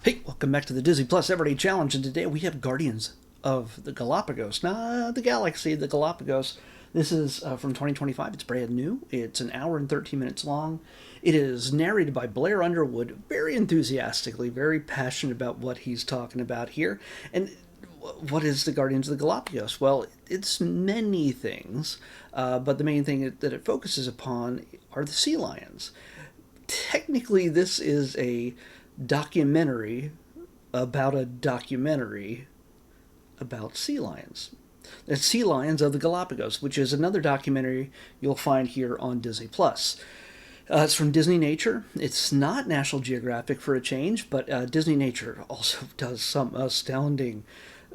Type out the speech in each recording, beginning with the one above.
Hey, welcome back to the Disney Plus Everyday Challenge, and today we have Guardians of the Galapagos, not the galaxy, the Galapagos. This is from 2025. It's brand new. It's an hour and 13 minutes long. It is narrated by Blair Underwood, very enthusiastically, very passionate about what he's talking about here. And what is the Guardians of the Galapagos? Well, it's many things, but the main thing that it focuses upon are the sea lions. Technically, this is a documentary about a documentary about sea lions. The Sea Lions of the Galapagos, which is another documentary you'll find here on Disney Plus. It's from Disney Nature. It's not National Geographic for a change, but Disney Nature also does some astounding,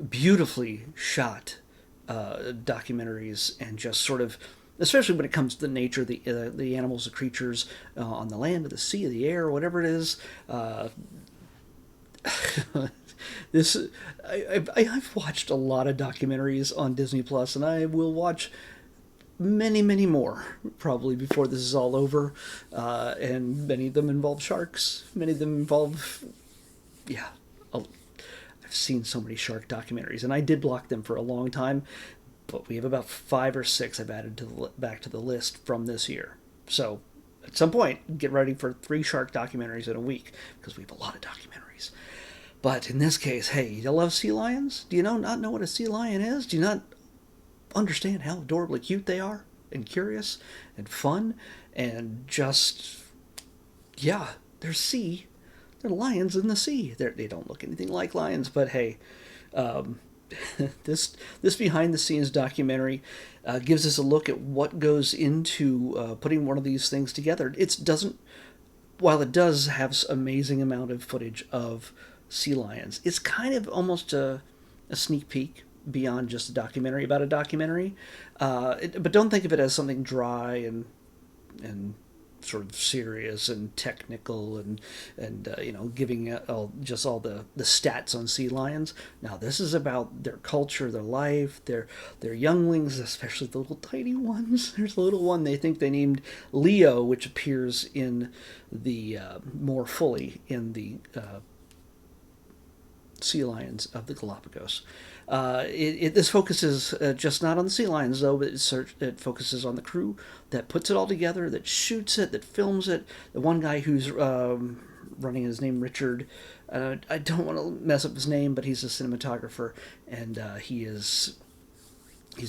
beautifully shot documentaries, and just sort of, especially when it comes to the nature, the animals, the creatures on the land, or the sea, or the air, whatever it is. This I've watched a lot of documentaries on Disney Plus, and I will watch many more probably before this is all over. And many of them involve sharks. Many of them involve, yeah. I've seen so many shark documentaries, and I did block them for a long time. But we have about 5 or 6 I've added back to the list from this year. So at some point, get ready for 3 shark documentaries in a week, because we have a lot of documentaries. But in this case, hey, you love sea lions? Do you not know what a sea lion is? Do you not understand how adorably cute they are, and curious, and fun, and just, yeah, they're sea. They're lions in the sea. They don't look anything like lions, but hey, um, this behind the scenes documentary gives us a look at what goes into putting one of these things together. It doesn't, while it does have amazing amount of footage of sea lions, it's kind of almost a sneak peek beyond just a documentary about a documentary. But don't think of it as something dry and sort of serious and technical, and giving all the stats on sea lions. Now this is about their culture, their life, their younglings, especially the little tiny ones. There's a little one they think they named Leo, which appears in the more fully in the Sea Lions of the Galapagos. This focuses just not on the sea lions, though, but it focuses on the crew that puts it all together, that shoots it, that films it. The one guy who's running, his name Richard. I don't want to mess up his name, but he's a cinematographer, and he's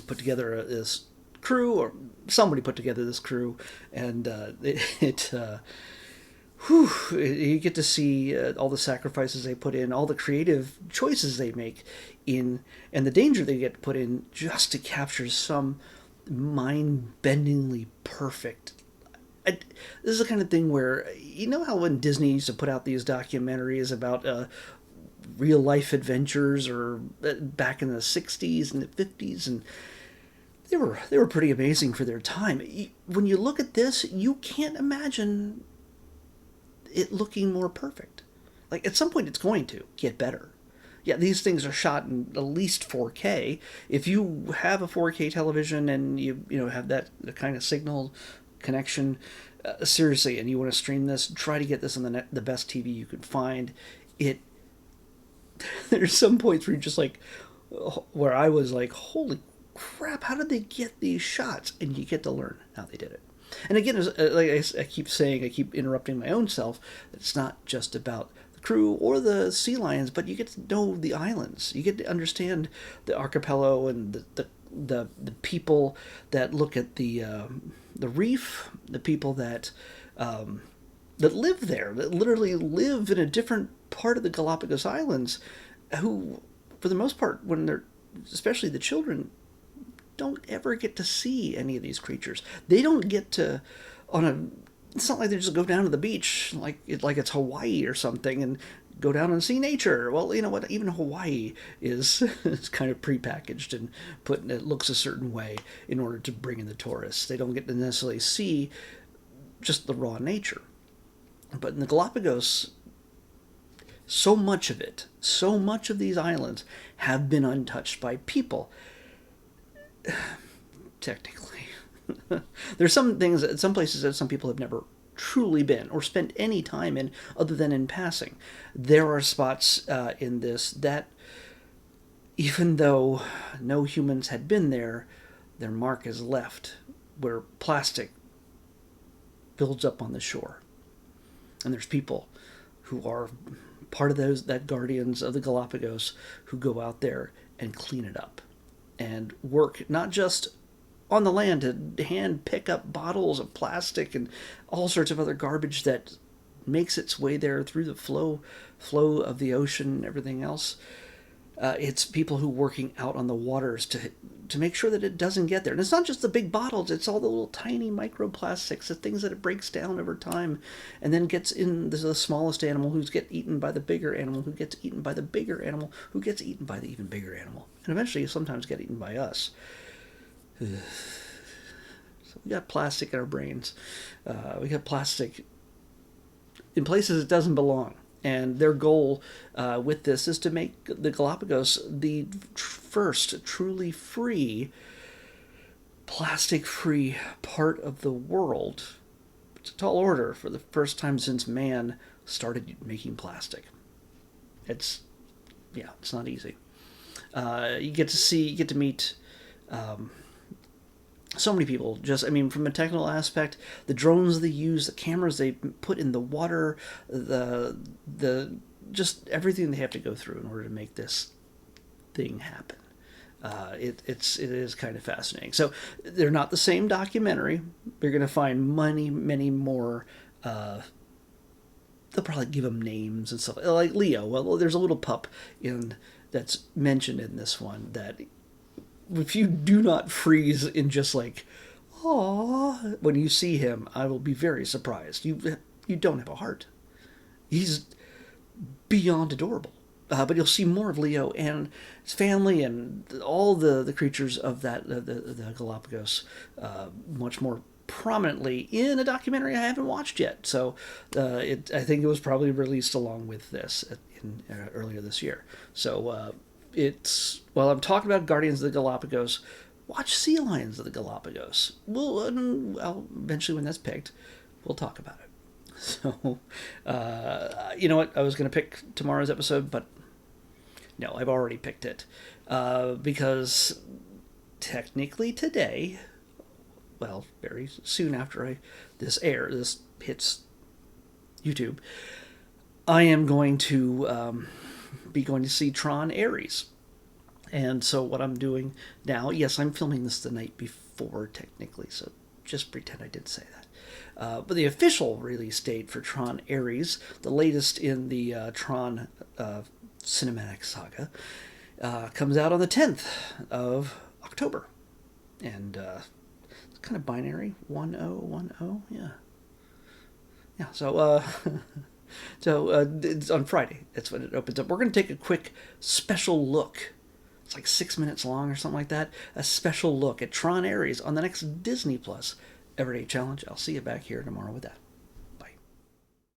put together this crew, or somebody put together this crew, and you get to see all the sacrifices they put in, all the creative choices they make and the danger they get put in just to capture some mind-bendingly perfect. This is the kind of thing where, you know how when Disney used to put out these documentaries about real life adventures, or back in the 60s and the 50s, and they were pretty amazing for their time. When you look at this, you can't imagine it looking more perfect. Like, at some point it's going to get better. Yeah, these things are shot in at least 4K. If you have a 4K television and you have that kind of signal connection, seriously, and you want to stream this, try to get this on the best TV you can find. It There's some points where you're just like, where I was like, holy crap, how did they get these shots? And you get to learn how they did it. And again, like I keep saying, I keep interrupting my own self, it's not just about the crew or the sea lions, but you get to know the islands. You get to understand the archipelago and the people that look at the reef, the people that live there, that literally live in a different part of the Galapagos Islands, who, for the most part, when they're, especially the children, don't ever get to see any of these creatures. They don't get to, it's not like they just go down to the beach like it's Hawaii or something and go down and see nature. Well, you know what? Even Hawaii is kind of prepackaged and it looks a certain way in order to bring in the tourists. They don't get to necessarily see just the raw nature. But in the Galapagos, so much of these islands have been untouched by people. Technically. There's some things, some places that some people have never truly been or spent any time in other than in passing. There are spots in this that, even though no humans had been there, their mark is left where plastic builds up on the shore. And there's people who are part of that Guardians of the Galapagos who go out there and clean it up and work not just on the land to hand pick up bottles of plastic and all sorts of other garbage that makes its way there through the flow of the ocean and everything else. It's people who are working out on the waters to make sure that it doesn't get there. And it's not just the big bottles, it's all the little tiny microplastics, the things that it breaks down over time and then gets in the smallest animal who gets eaten by the bigger animal, who gets eaten by the bigger animal, who gets eaten by the even bigger animal. And eventually sometimes get eaten by us. So we got plastic in our brains. We got plastic in places it doesn't belong. And their goal with this is to make the Galapagos the first truly free, plastic-free part of the world. It's a tall order for the first time since man started making plastic. It's not easy. You get to meet so many people. From a technical aspect, the drones they use, the cameras they put in the water, the just everything they have to go through in order to make this thing happen. It is kind of fascinating. So they're not the same documentary. You're going to find many more. They'll probably give them names and stuff like Leo. Well, there's a little pup that's mentioned in this one that, if you do not freeze in just like, "Aww," when you see him, I will be very surprised. You don't have a heart. He's beyond adorable. But you'll see more of Leo and his family and all the creatures of the Galapagos much more prominently in a documentary I haven't watched yet. So I think it was probably released along with this earlier this year. So while I'm talking about Guardians of the Galapagos, watch Sea Lions of the Galapagos. I'll eventually, when that's picked, we'll talk about it. So, you know what? I was going to pick tomorrow's episode, but no, I've already picked it. Because technically today, well, very soon after this hits YouTube, I am going to be going to see Tron Ares. And so what I'm doing now, yes, I'm filming this the night before technically, so just pretend I did say that. But the official release date for Tron Ares, the latest in the Tron cinematic saga, comes out on the 10th of October. And it's kind of binary, 1010, yeah. Yeah, so it's on Friday. That's when it opens up. We're going to take a quick special look. It's like 6 minutes long or something like that. A special look at Tron Ares on the next Disney Plus Everyday Challenge. I'll see you back here tomorrow with that.